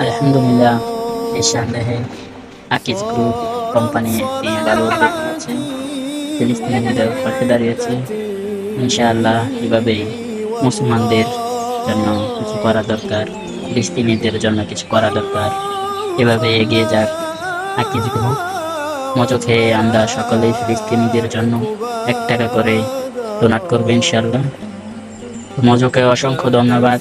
আলহামদুলিল্লাহ, নিঃসন্দেহে Akij group company একটি ভালো উদ্যোগ নিয়েছে, ফিলিস্তিনিদের পাশে দাঁড়িয়েছে। ইনশাআল্লাহ এভাবেই মুসলমানদের জন্য কিছু করা দরকার, ফিলিস্তিনিদের জন্য কিছু করা দরকার। এভাবে এগিয়ে যাক আকিজ গ্রুপ। মজকে আমরা সকলেই ফিলিস্তিনিদের জন্য 1 টাকা করে ডোনাট করবো ইনশাআল্লাহ। মজুকে অসংখ্য ধন্যবাদ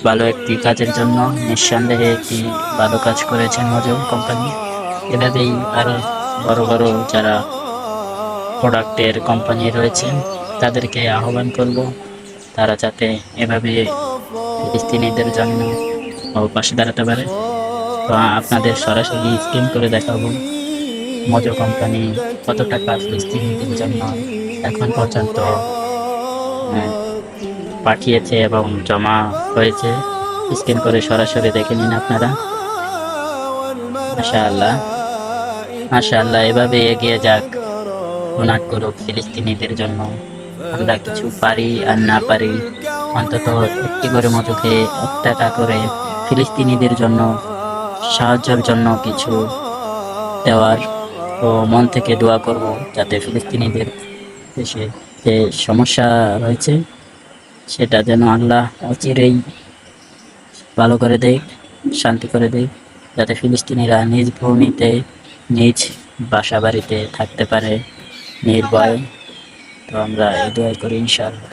ভালো একটি কাজের জন্য। নিঃসন্দেহে একটি ভালো কাজ করেছেন মজু কোম্পানি। এভাবেই আরো বড় বড় যারা প্রোডাক্টের কোম্পানি রয়েছে তাদেরকে আহ্বান করব, তারা যাতে এভাবে ফিলিস্তিনিদের জন্য পাশে দাঁড়াতে পারে। তো আপনাদের সরাসরি স্ক্রিন করে দেখাবো মজু কোম্পানি কত টাকা ফিলিস্তিনিদের জন্য এখন পর্যন্ত পাঠিয়েছে এবং জমা হয়েছে। স্ক্যান করে সরাসরি দেখে নিন আপনারা। মাশাআল্লাহ, মাশাআল্লাহ, এভাবে এগিয়ে যাক, ডোনাট করুক ফিলিস্তিনিদের জন্য। আমরা কিছু পারি আর না পারি, অন্তত একটি করে মজুকে 1 টাকা করে ফিলিস্তিনিদের জন্য সাহায্যের জন্য কিছু দেওয়ার ও মন থেকে দোয়া করব যাতে ফিলিস্তিনিদের দেশে যে সমস্যা রয়েছে সেটা যেন আল্লাহ অচিরেই ভালো করে দেয়, শান্তি করে দেয়, যাতে ফিলিস্তিনিরা নিজ ভূমিতে নিজ বাসা বাড়িতে থাকতে পারে নির্ভয়ে। তো আমরা এই দোয়া করি ইনশাআল্লাহ।